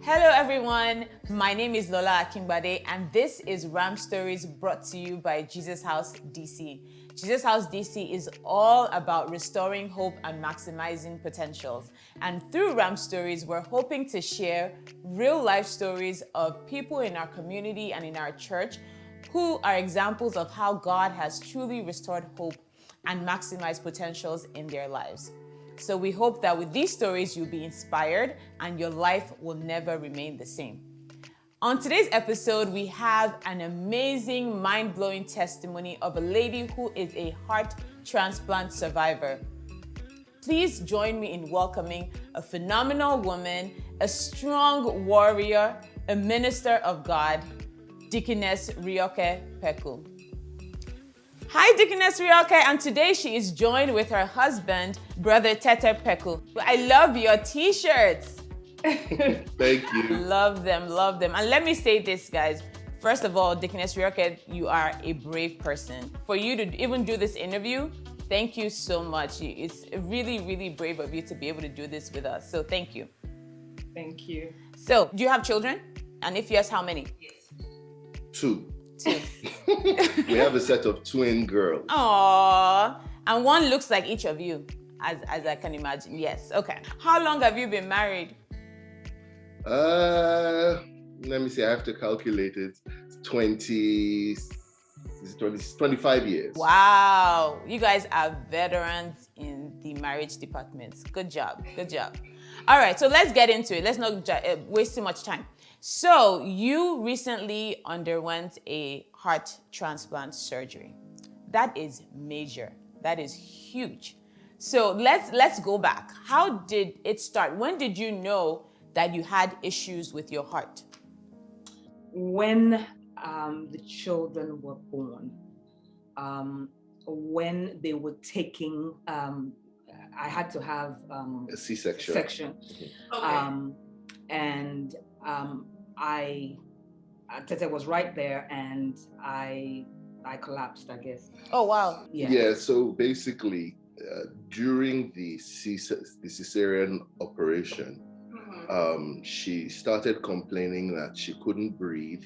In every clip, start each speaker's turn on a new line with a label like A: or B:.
A: Hello everyone, my name is Lola Akingbade and this is RHAMP Stories brought to you by Jesus House DC. Jesus House DC is all about restoring hope and maximizing potentials. And through RHAMP Stories, we're hoping to share real life stories of people in our community and in our church who are examples of how God has truly restored hope and maximized potentials in their lives. So we hope that with these stories, you'll be inspired and your life will never remain the same. On today's episode, we have an amazing, mind-blowing testimony of a lady who is a heart transplant survivor. Please join me in welcoming a phenomenal woman, a strong warrior, a minister of God, Deaconess Rioke Pecku. Hi, Deaconess Rioke, and today she is joined with her husband, Brother Tete Pecku. I love your t-shirts.
B: Thank you.
A: Love them, love them. And let me say this, guys. First of all, Deaconess Rioke, you are a brave person. For you to even do this interview, thank you so much. It's really, really brave of you to be able to do this with us. So thank you.
C: Thank you.
A: So, do you have children? And if yes, how many?
B: Two.
A: Two.
B: We have a set of twin girls.
A: Aww. And one looks like each of you, as I can imagine. Yes, okay. How long have you been married?
B: Let me see, I have to calculate it. 25 years.
A: Wow. You guys are veterans in the marriage department. Good job. Good job. All right, so let's get into it. Let's not waste too much time. So you recently underwent a heart transplant surgery. That is major. That is huge. So let's go back. How did it start? When did you know that you had issues with your heart?
C: When the children were born, when they were taking, I had to have
B: A C-section.
C: Okay. And Tete was right there, and I collapsed, I guess.
A: Oh wow.
B: Yeah. So basically, during the cesarean operation, she started complaining that she couldn't breathe.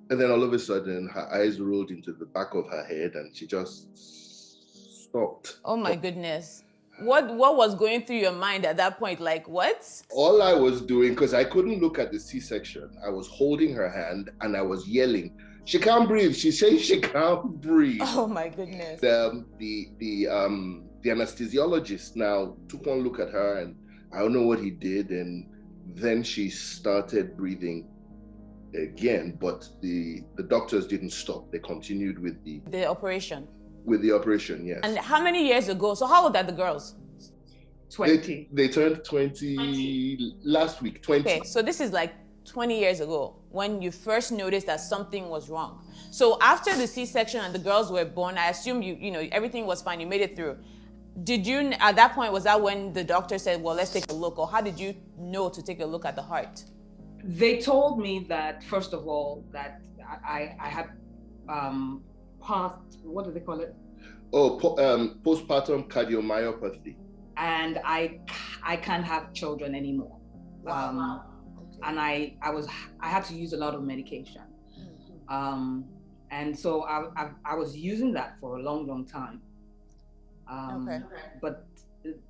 B: And then all of a sudden, her eyes rolled into the back of her head, and she just stopped.
A: Oh my goodness. What was going through your mind at that point? Like what?
B: All I was doing, because I couldn't look at the C-section, I was holding her hand and I was yelling, "She can't breathe. She's saying she can't breathe."
A: Oh my goodness.
B: The anesthesiologist now took one look at her, and I don't know what he did, and then she started breathing again, but the doctors didn't stop. They continued with
A: the operation.
B: With the operation, yes.
A: And how many years ago? So how old are the girls?
C: 20.
B: They turned 20 last week, 20.
A: Okay, so this is like 20 years ago when you first noticed that something was wrong. So after the C-section and the girls were born, I assume you know everything was fine, you made it through. Did you, at that point, was that when the doctor said, well, let's take a look? Or how did you know to take a look at the heart?
C: They told me that, first of all, that I had what do they call it?
B: Postpartum cardiomyopathy.
C: And I can't have children anymore.
A: Wow.
C: And I had to use a lot of medication. And so I was using that for a long time.
A: Okay.
C: But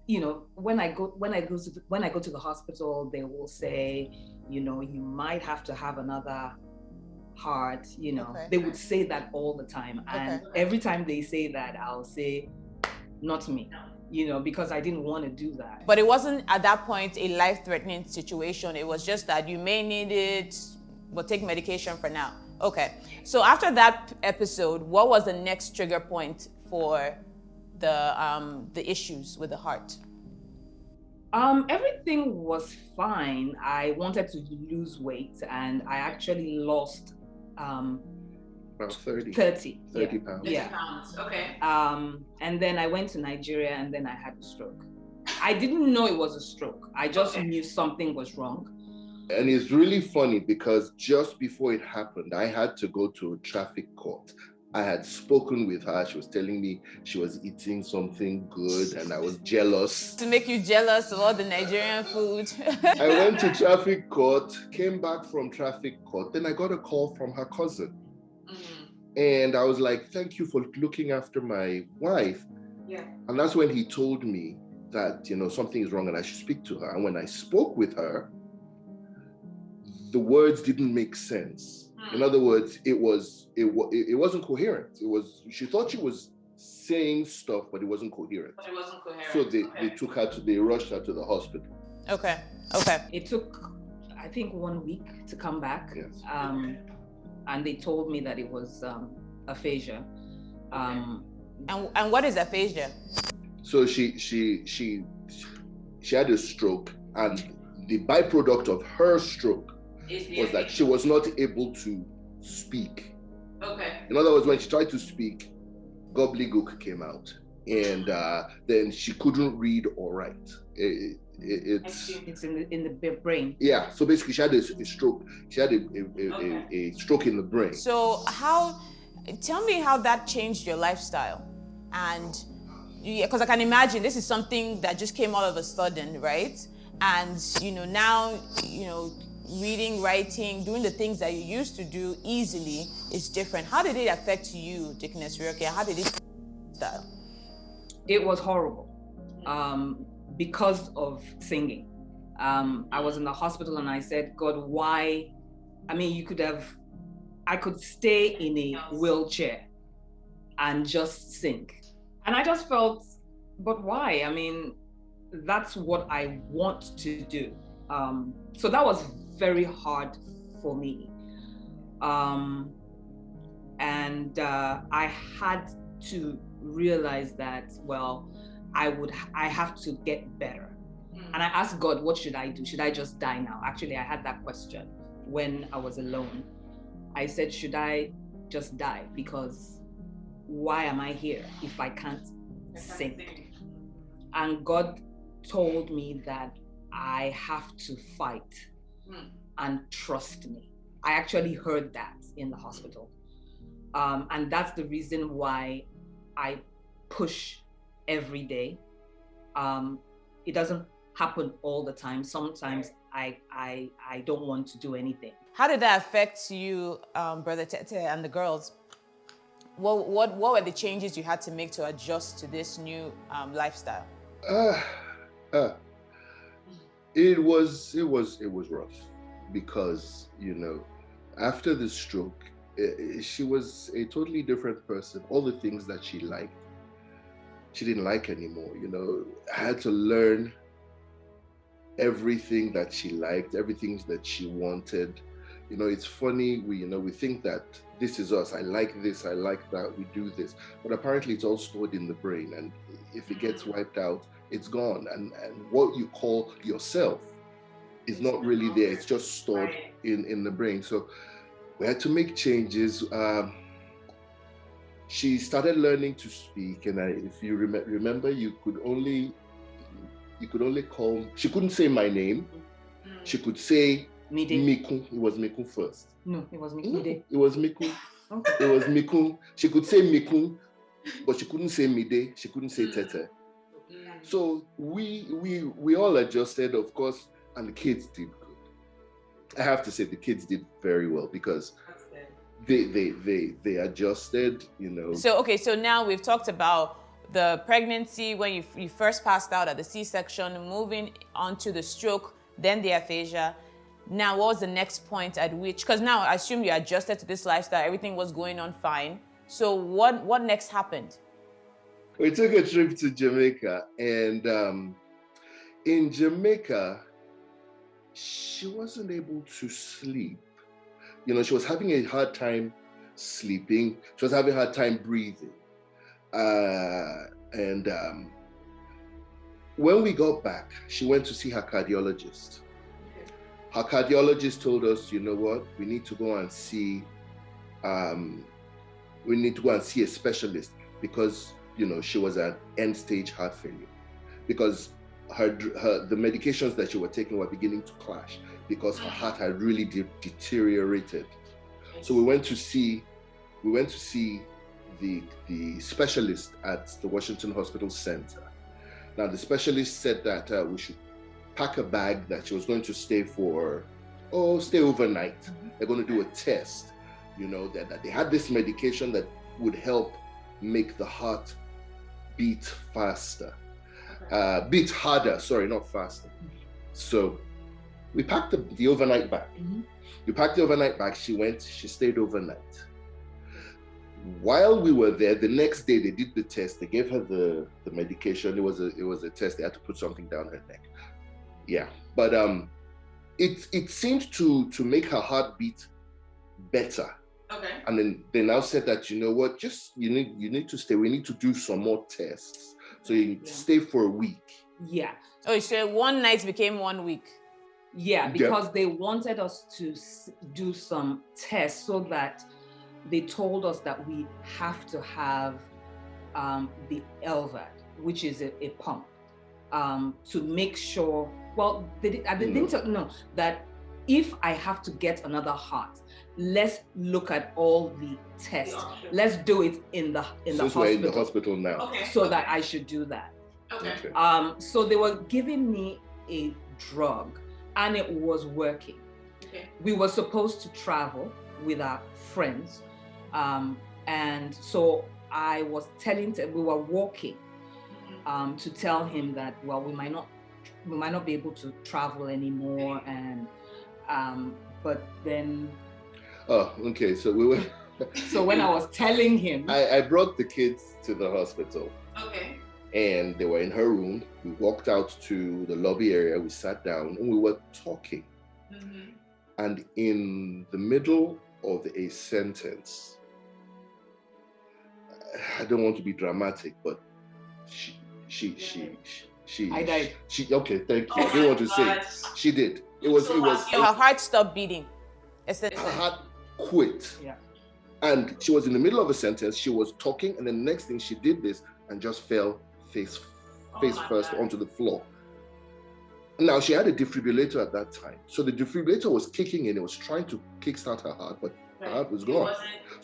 C: you know, when I go to the hospital, they will say, you know, you might have to have another heart. You know,
A: Okay.
C: They would say that all the time, and every time they say that, I'll say, not me. You know, because I didn't want to do that.
A: But it wasn't at that point a life-threatening situation. It was just that you may need it, but take medication for now. Okay. So after that episode, what was the next trigger point for the issues with the heart?
C: Everything was fine. I wanted to lose weight, and I actually lost
B: About 30
C: pounds.
A: Yeah. Pounds. Okay.
C: And then I went to Nigeria, and then I had a stroke. I didn't know it was a stroke. I just knew something was wrong.
B: And it's really funny because just before it happened, I had to go to a traffic court I had spoken with her. She was telling me she was eating something good and I was jealous.
A: To make you jealous of all the Nigerian food.
B: I went to traffic court, came back from traffic court. Then I got a call from her cousin. And I was like, thank you for looking after my wife.
C: Yeah.
B: And that's when he told me that, something is wrong and I should speak to her. And when I spoke with her, the words didn't make sense. In other words, it wasn't coherent. She thought she was saying stuff, but it wasn't coherent.
C: But it wasn't coherent.
B: So they rushed her to the hospital.
A: Okay.
C: It took, I think, 1 week to come back.
B: Yes.
C: And they told me that it was aphasia.
A: And what is aphasia?
B: So she had a stroke, and the byproduct of her stroke was that she was not able to speak.
C: Okay.
B: In other words, when she tried to speak, gobbledygook came out, and then she couldn't read or write. It's
C: in the brain.
B: Yeah. So basically, she had a stroke. She had a stroke in the brain.
A: So tell me how that changed your lifestyle, and because I can imagine this is something that just came all of a sudden, right? And now reading, writing, doing the things that you used to do easily is different. How did it affect you, Deaconess Rioke? How did it style?
C: It was horrible because of singing. I was in the hospital and I said, God, why? I mean, I could stay in a wheelchair and just sing. And I just felt, but why? I mean, that's what I want to do. So that was very hard for me. And I had to realize that, well, I have to get better. And I asked God, what should I do? Should I just die now? Actually, I had that question when I was alone. I said, should I just die? Because why am I here if I can't sing? And God told me that I have to fight and trust me. I actually heard that in the hospital. And that's the reason why I push every day. It doesn't happen all the time. Sometimes I don't want to do anything.
A: How did that affect you, Brother Tete, and the girls? What were the changes you had to make to adjust to this new lifestyle?
B: It was rough because after the stroke, she was a totally different person. All the things that she liked, she didn't like anymore. I had to learn everything that she liked, everything that she wanted. It's funny, we think that this is us. I like this, I like that, we do this. But apparently it's all stored in the brain. And if it gets wiped out, it's gone. And what you call yourself is not really there. It's just stored in the brain. So we had to make changes. She started learning to speak. And if you remember, you could only call, she couldn't say my name. She could say Miku. It was Miku first.
C: No, it was Mide.
B: It was Miku. Okay. It was Miku. She could say Miku, but she couldn't say Mide. She couldn't say Tete. So we all adjusted, of course, and the kids did good. I have to say the kids did very well because they adjusted,
A: So now we've talked about the pregnancy when you first passed out at the C-section, moving on to the stroke, then the aphasia. Now, what was the next point at which, because now I assume you adjusted to this lifestyle, everything was going on fine. So what next happened?
B: We took a trip to Jamaica, and in Jamaica, she wasn't able to sleep. She was having a hard time sleeping. She was having a hard time breathing. And when we got back, she went to see her cardiologist. Her cardiologist told us, you know what, we need to go and see a specialist because she was at end stage heart failure, because the medications that she was taking were beginning to clash because her heart had really deteriorated. So we went to see the specialist at the Washington Hospital Center. Now, the specialist said that we should pack a bag, that she was going to stay overnight.
C: Mm-hmm.
B: They're going to do a test, that they had this medication that would help make the heart beat faster. Beat harder, sorry, not faster. So we packed the overnight bag.
C: Mm-hmm.
B: We packed the overnight bag. She stayed overnight. While we were there, the next day they did the test. They gave her the medication. It was a test. They had to put something down her neck. Yeah, but it seemed to make her heart beat better.
A: Okay.
B: And then they now said that, just you need to stay. We need to do some more tests. So you stay for a week.
C: Yeah.
A: Oh, so one night became 1 week.
C: Yeah, because they wanted us to do some tests, so that they told us that we have to have the LVAD, which is a pump, to make sure. Well, they didn't know that if I have to get another heart, let's look at all the tests. Let's do it in the hospital.
B: We're in the hospital now.
A: Okay.
C: So that I should do that.
A: Okay.
C: So they were giving me a drug, and it was working.
A: Okay.
C: We were supposed to travel with our friends, and so I was we were walking to tell him that, well, we might not be able to travel anymore, and but then.
B: Oh, okay. So we were.
C: So when I was telling him,
B: I brought the kids to the hospital.
A: Okay.
B: And they were in her room. We walked out to the lobby area. We sat down and we were talking.
A: Mm-hmm.
B: And in the middle of a sentence, I don't want to be dramatic, but
C: I died.
B: Okay, thank you. I didn't want to say it. She did. It was.
A: Her heart stopped beating.
B: Her heart quit.
C: Yeah.
B: And she was in the middle of a sentence. She was talking, and then the next thing she did this and just fell face first onto the floor. Now, she had a defibrillator at that time. So the defibrillator was kicking in. It was trying to kickstart her heart, but her heart was gone.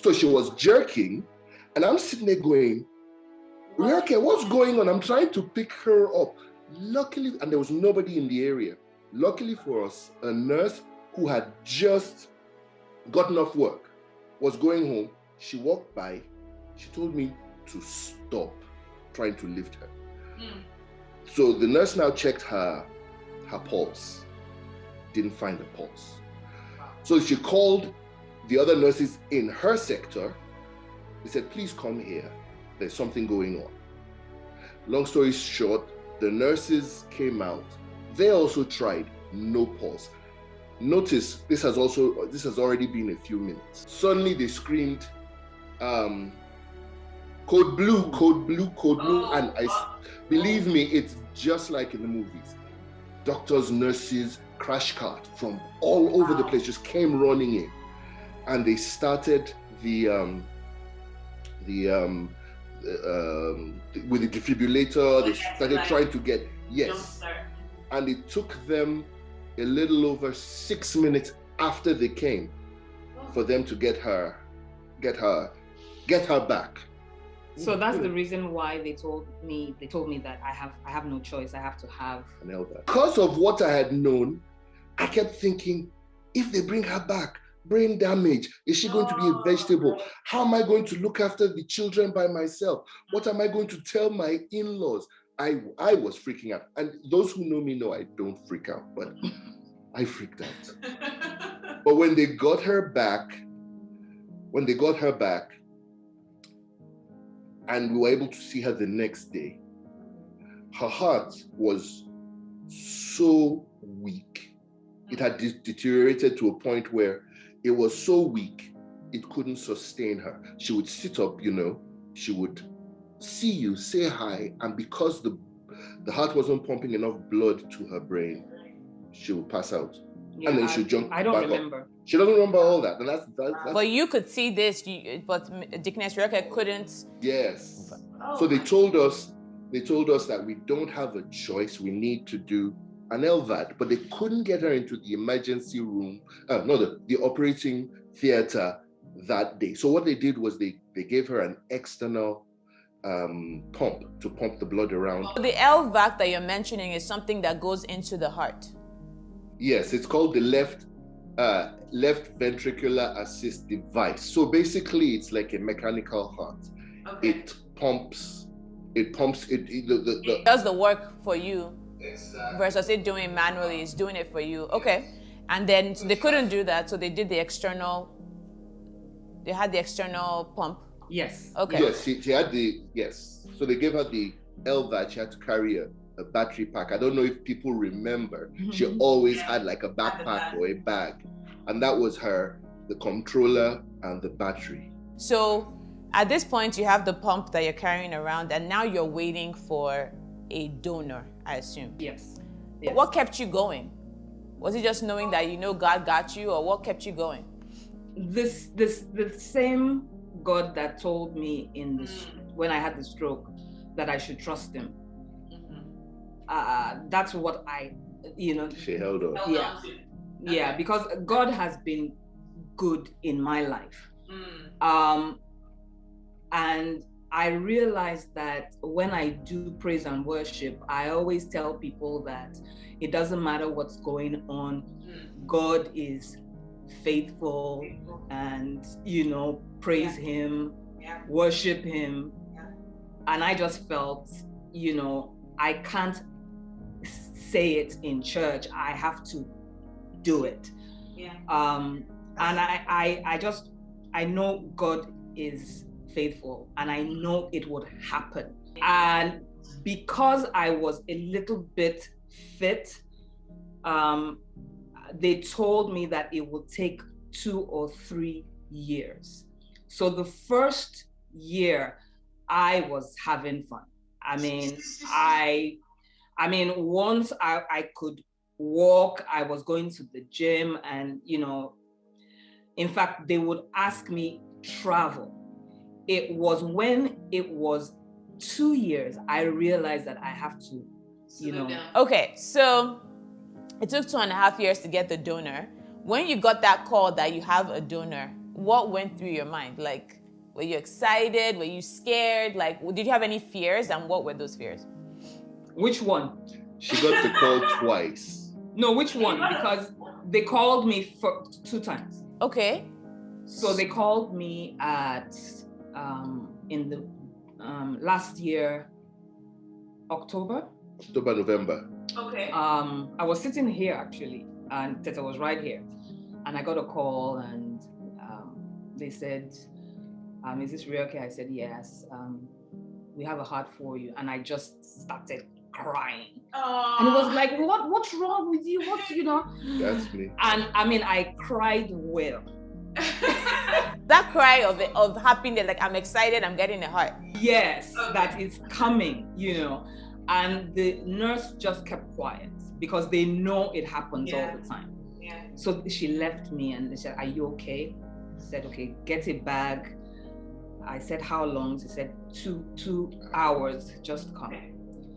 B: So she was jerking, and I'm sitting there going, Rioke, what's going on? I'm trying to pick her up. Luckily, and there was nobody in the area. Luckily for us, a nurse who had just gotten off work was going home. She walked by. She told me to stop trying to lift her. So the nurse now checked her pulse. Didn't find the pulse. So she called the other nurses in her sector. They said, please come here. There's something going on. Long story short, the nurses came out. They also tried. No pulse. Notice this has already been a few minutes. Suddenly they screamed, code blue, code blue, code blue. And believe me, it's just like in the movies. Doctors, nurses, crash cart from all over the place just came running in. And they started with the defibrillator. They started trying to get, yes. And it took them a little over 6 minutes after they came for them to get her back.
C: So that's the reason why they told me that I have no choice. I have to have
B: an LVAD. Because of what I had known, I kept thinking, if they bring her back, brain damage, is she going to be a vegetable? How am I going to look after the children by myself? What am I going to tell my in-laws? I was freaking out. And those who know me know I don't freak out, but I freaked out. But when they got her back, and we were able to see her the next day, her heart was so weak. It had deteriorated to a point where it was so weak, it couldn't sustain her. She would sit up, she would see you, say hi, and because the heart wasn't pumping enough blood to her brain, she would pass out.
C: Yeah,
B: And then she'd jump
C: I don't
B: back
C: remember.
B: up. She doesn't remember all that. And that's
A: But you could see this, but Deaconess Rioke couldn't.
B: Yes. So they told us that we don't have a choice. We need to do an LVAD, but they couldn't get her into the emergency room, the operating theater that day. So what they did was they gave her an external pump to pump the blood around.
A: The LVAC that you're mentioning is something that goes into the heart.
B: Yes, it's called the left ventricular assist device. So basically, it's like a mechanical heart.
A: Okay.
B: It pumps. It
A: does the work for you. Exactly. Versus it doing manually, it's doing it for you. Okay. And then so they couldn't do that, so they did the external. They had the external pump.
C: Yes.
A: Okay.
B: Yes, she had yes. So they gave her the LVAC. She had to carry a battery pack. I don't know if people remember. She always had like a backpack or a bag. And that was the controller and the battery.
A: So at this point, you have the pump that you're carrying around, and now you're waiting for a donor, I assume.
C: Yes.
A: What kept you going? Was it just knowing that God got you, or what kept you going?
C: The same God that told me when I had the stroke that I should trust him. That's what
B: she held on.
C: Yeah, because God has been good in my life. And I realized that when I do praise and worship, I always tell people that it doesn't matter what's going on, God is faithful, and praise him, worship him. And I just felt, I can't say it in church, I have to do it. And I know God is faithful, and I know it would happen. And because I was a little bit fit, they told me that it would take 2 or 3 years. So the first year I was having fun. I mean, once I could walk, I was going to the gym, and in fact, they would ask me travel. It was when it was 2 years, I realized that I have to,
A: Okay, so it took 2.5 years to get the donor. When you got that call that you have a donor, what went through your mind? Like, were you excited? Were you scared? Like, did you have any fears, and what were those fears?
C: Which one?
B: She got the call twice.
C: No, which one? Because they called me for 2 times.
A: Okay.
C: So they called me at in the last year, October,
B: November.
A: Okay.
C: I was sitting here actually, and Teta was right here, and I got a call, and they said, "Is this Rioke?" I said, "Yes. We have a heart for you," and I just started crying. Aww. And it was like, what's wrong with you?
B: That's me.
C: And I mean, I cried well.
A: That cry of happiness, like, I'm excited, I'm getting a heart.
C: Yes, okay. That it's coming, And the nurse just kept quiet because they know it happens all the time. Yeah. So she left me, and they said, "Are you okay?" I said, "Okay, get a bag." I said, "How long?" She said, 2 hours, just come.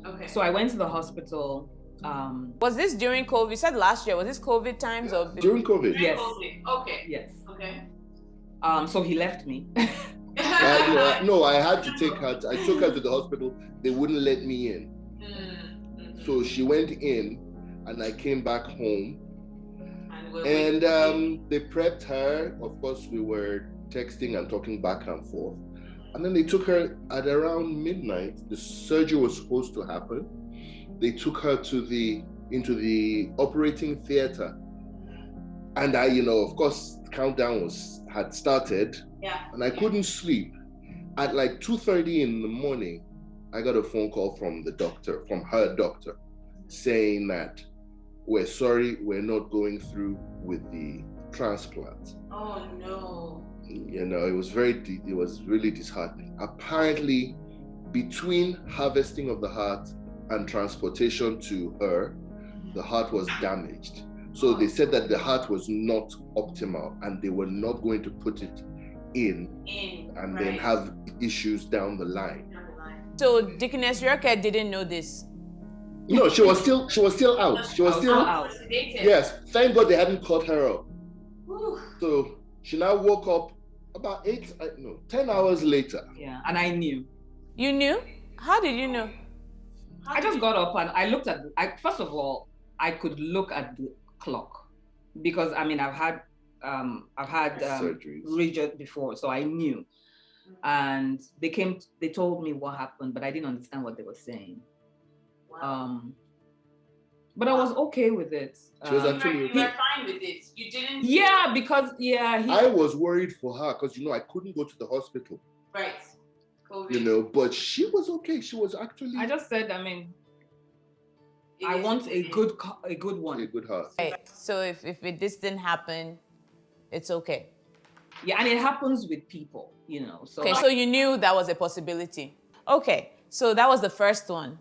C: Okay. So I went to the hospital.
A: Was this during COVID? You said last year. Was this COVID times or
B: during COVID?
C: Yes.
A: COVID. Okay.
C: Yes.
A: Okay.
C: So he left me.
B: No, I had to take her. I took her to the hospital. They wouldn't let me in. Mm-hmm. So she went in, and I came back home. And they prepped her. Of course, we were texting and talking back and forth. And then they took her at around midnight. The surgery was supposed to happen. They took her into the operating theater. And I, of course, the countdown had started. Yeah. And I couldn't sleep. At like 2:30 in the morning, I got a phone call from her doctor, saying that we're sorry, we're not going through with the transplant.
A: Oh no.
B: It was really disheartening. Apparently, between harvesting of the heart and transportation to her, the heart was damaged. So they said that the heart was not optimal, and they were not going to put it in and then have issues down the line.
A: So Deaconess Rioke didn't know this.
B: No, she was still out. She was still out. Yes, thank God they hadn't caught her up. So she now woke up about 10 hours later.
C: Yeah, and I knew.
A: You knew? How did you know?
C: I just got up and I looked at. First of all, I could look at the clock because I mean I've had
B: Surgeries.
C: rigid before, so I knew. And they told me what happened, but I didn't understand what they were saying. But I was okay with it.
B: She was actually
A: You were fine with it. You didn't.
C: Yeah, because
B: I was worried for her because I couldn't go to the hospital.
A: Right. COVID.
B: But she was okay. She was actually.
C: I just said, I mean, I want a good one.
B: A good heart.
A: Right. So if this didn't happen, it's okay.
C: Yeah, and it happens with people, So
A: Okay, so you knew that was a possibility. Okay, so that was the first one.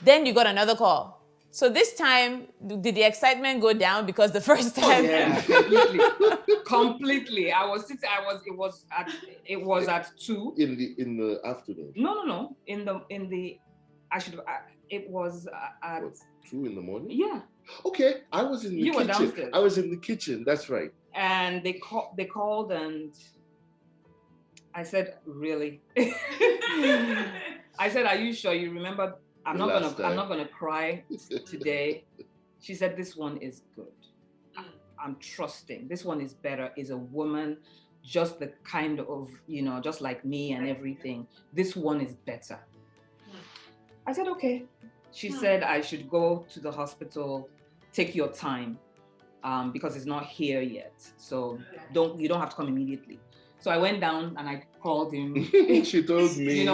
A: Then you got another call. So this time, did the excitement go down because the first time?
C: Yeah, completely. It was at 2
B: in the afternoon.
C: No. It was at
B: 2 in the morning.
C: Yeah.
B: Okay, I was in the kitchen.
C: You were downstairs.
B: I was in the kitchen. That's right.
C: And they called and I said, really? I said, are you sure you remember? I'm not gonna cry today. She said, this one is good. I'm trusting. This one is better. Is a woman, just the kind of, just like me and everything. This one is better. I said, okay. She said I should go to the hospital, take your time, because it's not here yet. So you don't have to come immediately. So I went down and I called him.
B: She told me.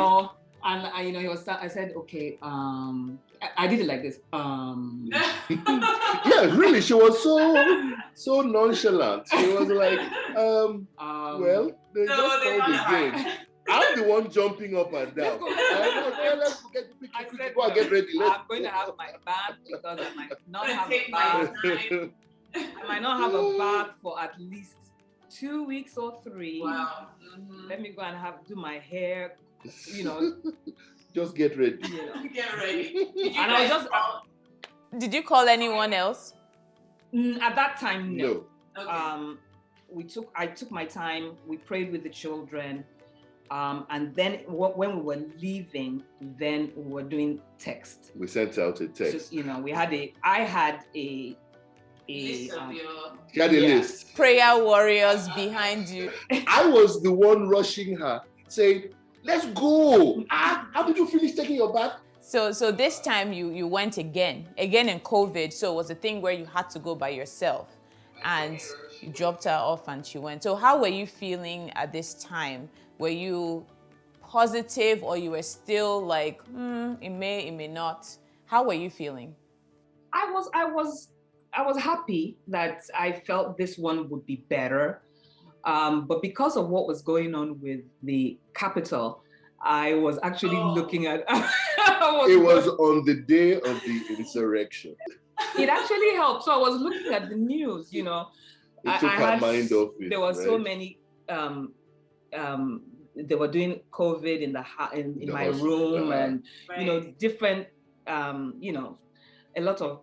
C: And I said, okay, I did it like this.
B: Yeah, really, she was so nonchalant. She was like, well, they just called again. I'm the one jumping up and down. Let's go get ready.
C: I'm going to have my bath because I might not have a bath. I might not have a bath for at least 2 weeks or 3.
A: Wow.
C: Let me go and do my hair.
B: Just get ready.
A: Get ready. Did you call anyone else?
C: At that time, no.
A: Okay.
C: I took my time. We prayed with the children, and then when we were leaving, then we were doing text.
B: We sent out a text.
C: So, I had a
A: list of
B: she had a list.
A: Prayer warriors behind you.
B: I was the one rushing her, saying, let's go. How did you finish taking your bath?
A: So this time you went again in COVID. So it was a thing where you had to go by yourself, and you dropped her off and she went. So how were you feeling at this time? Were you positive or you were still like, it may not? How were you feeling?
C: I was happy that I felt this one would be better. But because of what was going on with the capital, I was actually looking at.
B: It was on the day of the insurrection.
C: It actually helped. So I was looking at the news,
B: It took her mind off it.
C: There were so many. They were doing COVID in my room, and different. A lot of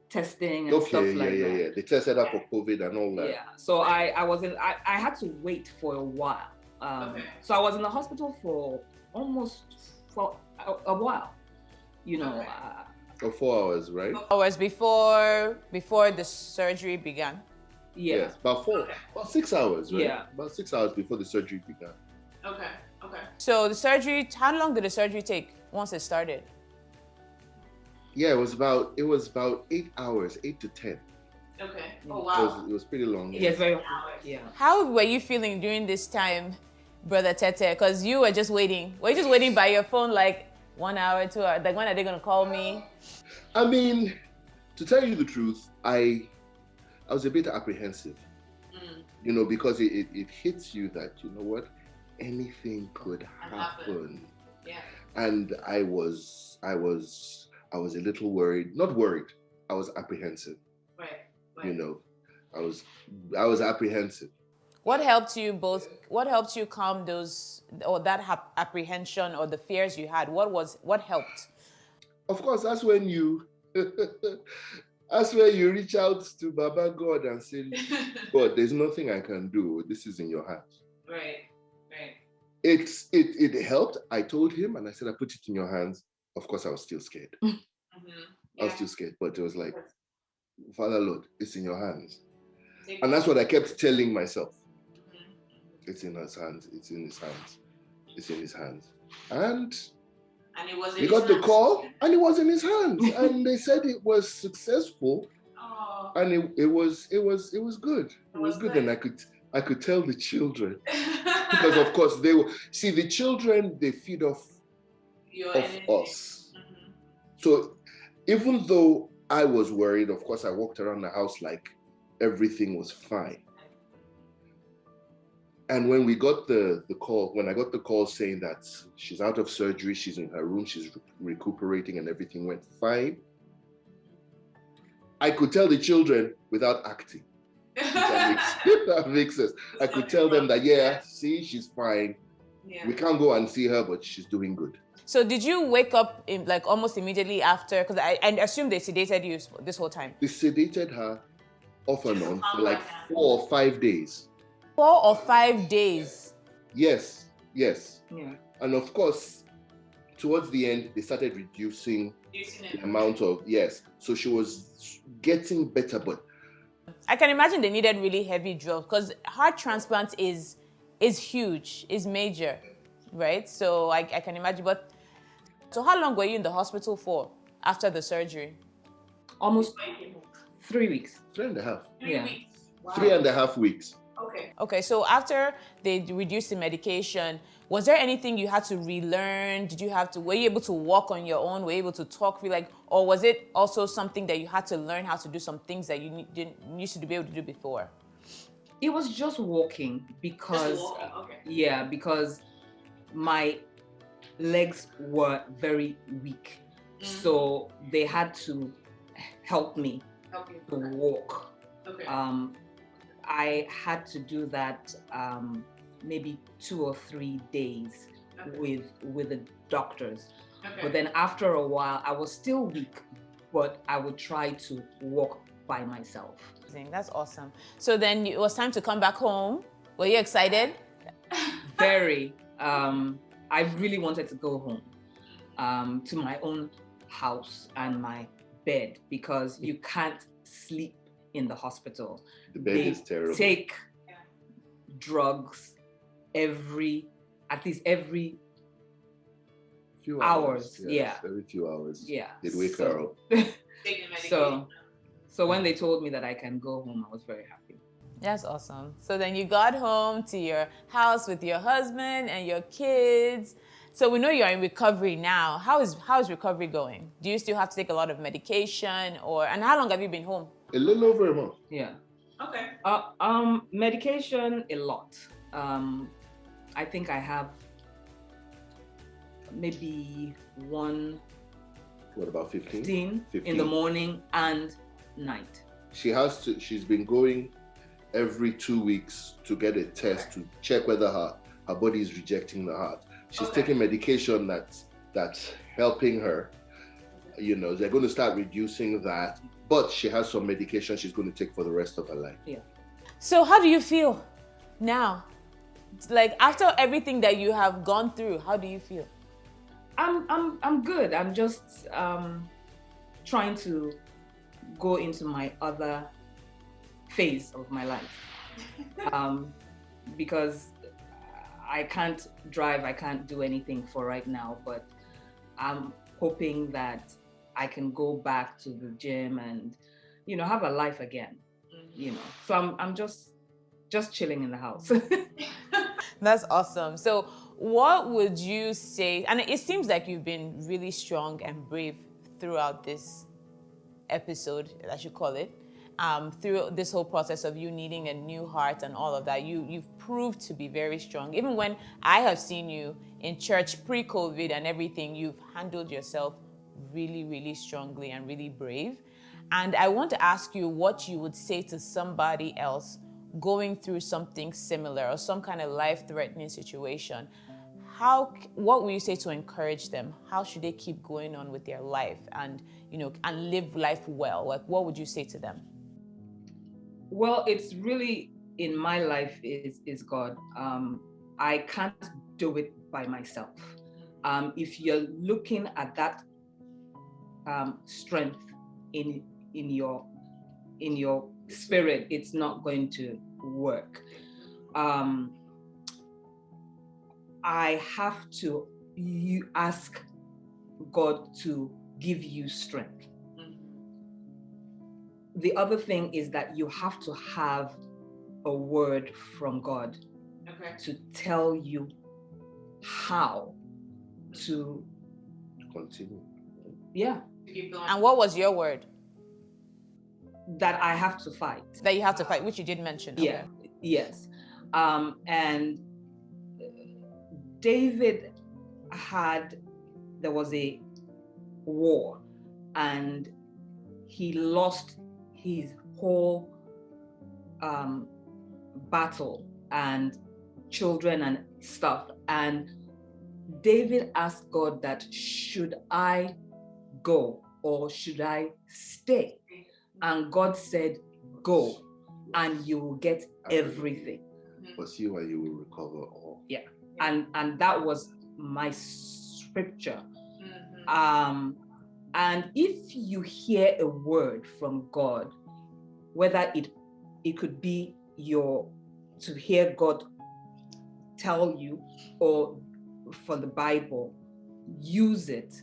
C: testing and stuff like that.
B: Yeah. They tested her for COVID and all that.
C: Yeah. So I had to wait for a while. So I was in the hospital for a while.
B: For 4 hours, right?
A: Hours before the surgery began.
C: Yeah.
B: Yes, about 6 hours, right?
C: Yeah.
B: About 6 hours before the surgery began.
A: Okay. So the surgery, how long did the surgery take once it started?
B: Yeah, it was about 8 hours, 8 to 10.
A: Okay. Oh wow.
B: It was pretty long.
C: Yes, very long. Yeah.
A: How were you feeling during this time, Brother Tete? Because you were just waiting. Were you just waiting by your phone like 1 hour, 2 hours? Like, when are they gonna call me?
B: I mean, to tell you the truth, I was a bit apprehensive. Because it hits you that, anything could happen.
A: Yeah.
B: And I was a little worried. Not worried. I was apprehensive.
A: Right.
B: I was apprehensive.
A: What helped you calm that apprehension or the fears you had? What helped?
B: Of course, that's when you That's where you reach out to Baba God and say, God, there's nothing I can do. This is in your hands.
A: Right.
B: It helped. I told him and I said, I put it in your hands. Of course, I was still scared. I was still scared, but it was like, Father Lord, it's in your hands. And that's what I kept telling myself. It's in his hands. It's in his hands. It's in his hands. And
A: it was in
B: we
A: his
B: got the
A: hands.
B: call and it was in his hands. And they said it was successful.
A: Oh.
B: And it was good. It was good. And I could tell the children. Because of course the children, they feed off us. So even though I was worried, of course, I walked around the house like everything was fine. And when we got the call, when I got the call saying that she's out of surgery, she's in her room, she's recuperating and everything went fine, I could tell the children without acting. That makes sense. I could tell them that, see, she's fine. Yeah. We can't go and see her, but she's doing good.
A: So did you wake up like almost immediately after? Because I assume they sedated you this whole time.
B: They sedated her off and on for like 4 or 5 days.
A: 4 or 5 days?
B: Yes.
C: Yeah.
B: And of course, towards the end, they started reducing the amount of, so she was getting better, but
A: I can imagine they needed really heavy drugs because heart transplant is huge, is major, right? So I can imagine. But so how long were you in the hospital for after the surgery?
C: Almost 3 weeks.
B: 3.5.
C: 3
A: weeks.
C: Wow.
B: 3.5 weeks.
A: Okay, so after they reduced the medication, was there anything you had to relearn? Were you able to walk on your own? Were you able to talk, or was it also something that you had to learn how to do some things that you didn't used to be able to do before?
C: It was just walking because, because my legs were very weak. So they had to help me to walk.
A: Okay.
C: I had to do that maybe 2 or 3 days with the doctors. Okay. But then after a while, I was still weak, but I would try to walk by myself.
A: That's awesome. So then it was time to come back home. Were you excited?
C: Very. I really wanted to go home to my own house and my bed because you can't sleep in the hospital.
B: The bed is terrible.
C: Take drugs at least every
B: few
C: hours.
B: Every few hours.
C: Yeah.
B: They'd wake her up.
C: So when they told me that I can go home, I was very happy.
A: That's awesome. So then you got home to your house with your husband and your kids. So we know you're in recovery now. How is recovery going? Do you still have to take a lot of medication and how long have you been home?
B: A little over a month.
C: Yeah.
A: Okay.
C: Medication, a lot. I think I have maybe one.
B: What about 15
C: in the morning and night.
B: She's been going every 2 weeks to get a test to check whether her body is rejecting the heart. She's taking medication that's helping her. They're going to start reducing that, but she has some medication she's going to take for the rest of her life.
C: Yeah.
A: So how do you feel now? Like after everything that you have gone through, how do you feel?
C: I'm good. I'm just trying to go into my other phase of my life because I can't drive, I can't do anything for right now, but I'm hoping that I can go back to the gym and have a life again. So I'm just chilling in the house.
A: That's awesome. So what would you say, and it seems like you've been really strong and brave throughout this episode, I should call it, through this whole process of you needing a new heart and all of that, you've proved to be very strong. Even when I have seen you in church pre-COVID and everything, you've handled yourself really, really strongly and really brave. And I want to ask you what you would say to somebody else going through something similar or some kind of life-threatening situation. what will you say to encourage them? How should they keep going on with their life and, and live life well? Like, what would you say to them?
C: Well, it's really, in my life is God. I can't do it by myself. If you're looking at that strength in your spirit, it's not going to work. I have to ask God to give you strength. The other thing is that you have to have a word from God to tell you how to
B: continue.
C: Yeah.
A: And what was your word?
C: That I have to fight.
A: That you have to fight, which you did mention. Okay.
C: Yeah. Yes. And David there was a war, and he lost his whole battle and children and stuff. And David asked God that, should I go or should I stay? And God said, go, and you will get everything.
B: Pursue and you will recover all.
C: Yeah. And that was my scripture. And if you hear a word from God, whether it could be to hear God tell you, or for the Bible, use it.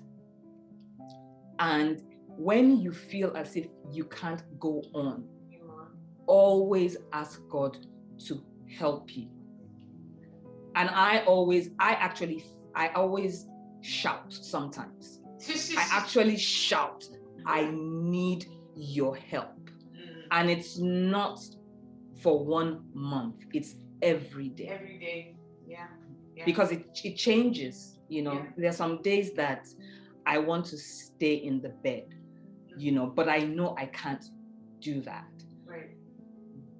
C: And when you feel as if you can't go on, always ask God to help you. And I always shout sometimes. I actually shout, I need your help. And it's not for 1 month, it's every day.
A: Every day, yeah.
C: Because it changes, There are some days that I want to stay in the bed, but I know I can't do that.
A: Right.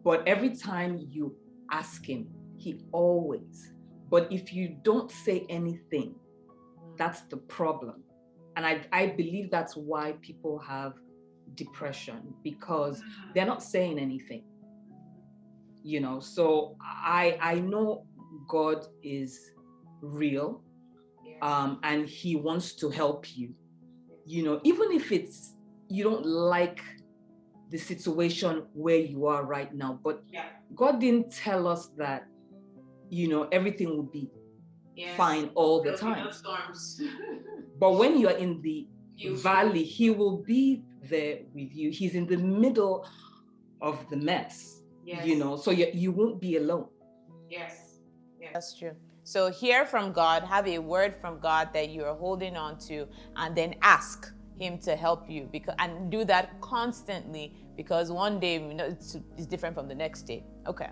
C: But every time you ask him, he always. But if you don't say anything, that's the problem. And I believe that's why people have depression, because they're not saying anything. So I know God is real, and he wants to help you. Even if you don't like the situation where you are right now, but God didn't tell us that everything will be fine all the time.
A: No storms.
C: But when you're in the valley, he will be there with you. He's in the middle of the mess. So you won't be alone.
A: Yes. That's true. So hear from God, have a word from God that you are holding on to, and then ask him to help you, and do that constantly, because one day it's different from the next day. Okay.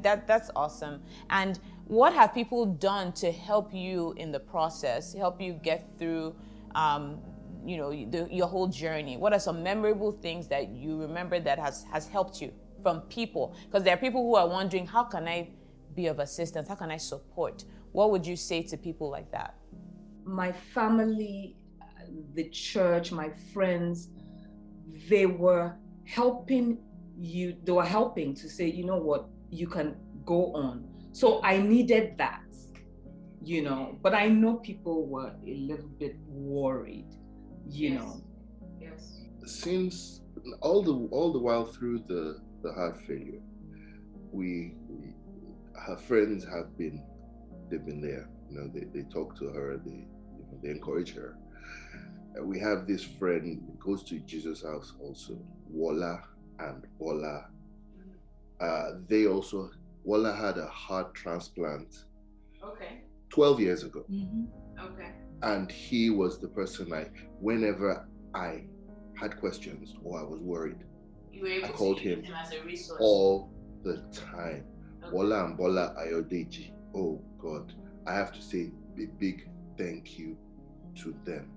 A: That's awesome. And what have people done to help you in the process, help you get through your whole journey? What are some memorable things that you remember that has helped you from people? Because there are people who are wondering, how can I be of assistance? How can I support? What would you say to people like that?
C: My family, the church, my friends, they were helping you. They were helping to say, you know what, you can go on. So I needed that, but I know people were a little bit worried, Yes.
B: Since all the while through the heart failure, her friends they've been there. They talk to her, they encourage her. We have this friend who goes to Jesus House also, Walla and Bola. Walla had a heart transplant 12 years ago.
A: Okay.
B: And he was the person whenever I had questions or I was worried, I called him
A: as a resource
B: all the time. Walla and Bola Ayodeji. Oh God, I have to say a big thank you to them,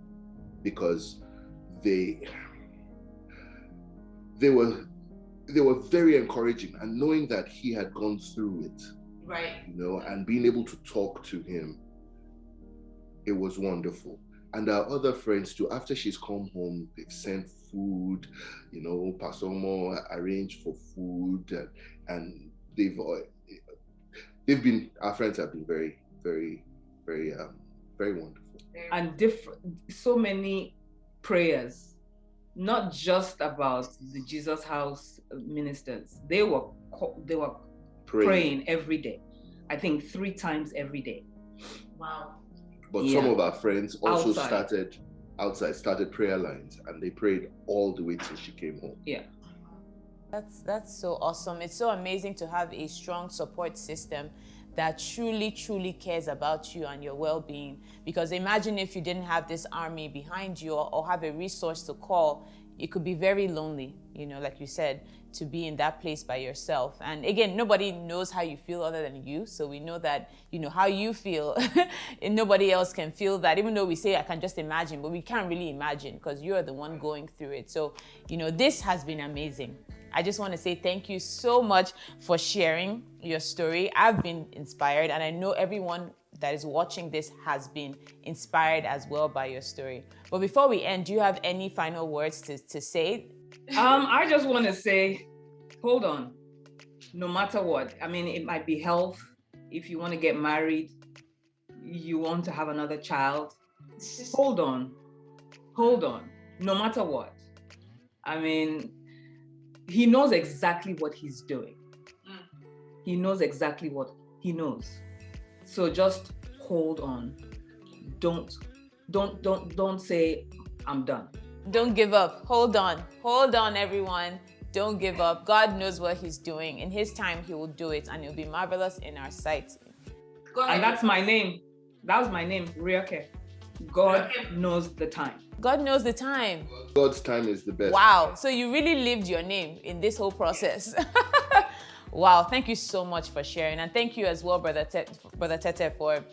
B: because they were very encouraging, and knowing that he had gone through it,
A: right,
B: and being able to talk to him, it was wonderful. And our other friends too, after she's come home, they've sent food, Pastor Omo arranged for food, and our friends have been very, very, very, very wonderful.
C: And so many prayers, not just about the Jesus House ministers. They were praying every day. I think 3 times every day.
A: Wow.
B: But some of our friends also started prayer lines, and they prayed all the way till she came home.
C: Yeah.
A: That's so awesome. It's so amazing to have a strong support system that truly, truly cares about you and your well-being. Because imagine if you didn't have this army behind you or have a resource to call, it could be very lonely, like you said, to be in that place by yourself. And again, nobody knows how you feel other than you. So we know that, how you feel, and nobody else can feel that, even though we say, I can just imagine, but we can't really imagine because you're the one going through it. So, this has been amazing. I just want to say thank you so much for sharing your story. I've been inspired, and I know everyone that is watching this has been inspired as well by your story. But before we end, do you have any final words to say?
C: I just want to say, hold on. No matter what, it might be health. If you want to get married, you want to have another child, hold on. No matter what. He knows exactly what he's doing. He knows exactly what he knows. So just hold on. Don't say I'm done.
A: Don't give up. Hold on, everyone. Don't give up. God knows what he's doing. In his time, he will do it, and it'll be marvelous in our sight.
C: And that's my name. That was my name, Rioke. God knows the time.
A: God knows the time.
B: God's time is the best.
A: Wow. So you really lived your name in this whole process. Wow. Thank you so much for sharing. And thank you as well, Brother Tete, for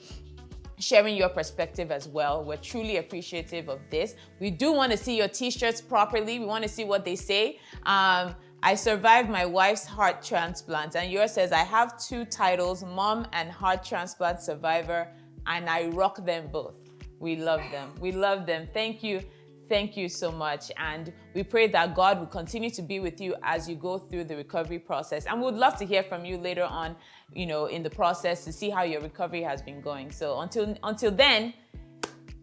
A: sharing your perspective as well. We're truly appreciative of this. We do want to see your t-shirts properly. We want to see what they say. I survived my wife's heart transplant, and yours says, I have 2 titles, mom and heart transplant survivor, and I rock them both. We love them. We love them. Thank you. Thank you so much. And we pray that God will continue to be with you as you go through the recovery process. And we'd love to hear from you later on, in the process, to see how your recovery has been going. So until then,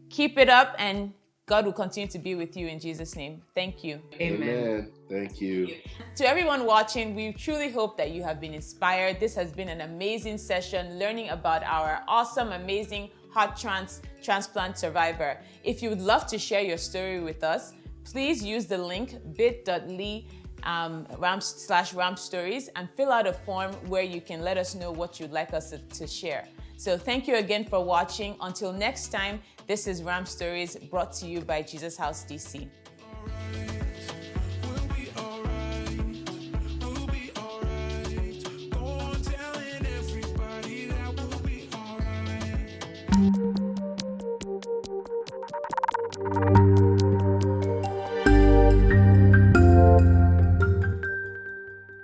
A: keep it up, and God will continue to be with you in Jesus' name. Thank you.
B: Amen. Thank you.
A: To everyone watching, we truly hope that you have been inspired. This has been an amazing session learning about our awesome, amazing heart transplant survivor. If you would love to share your story with us, please use the link bit.ly/RHAMP Stories and fill out a form where you can let us know what you'd like us to share. So thank you again for watching. Until next time, this is RHAMP Stories brought to you by Jesus House DC.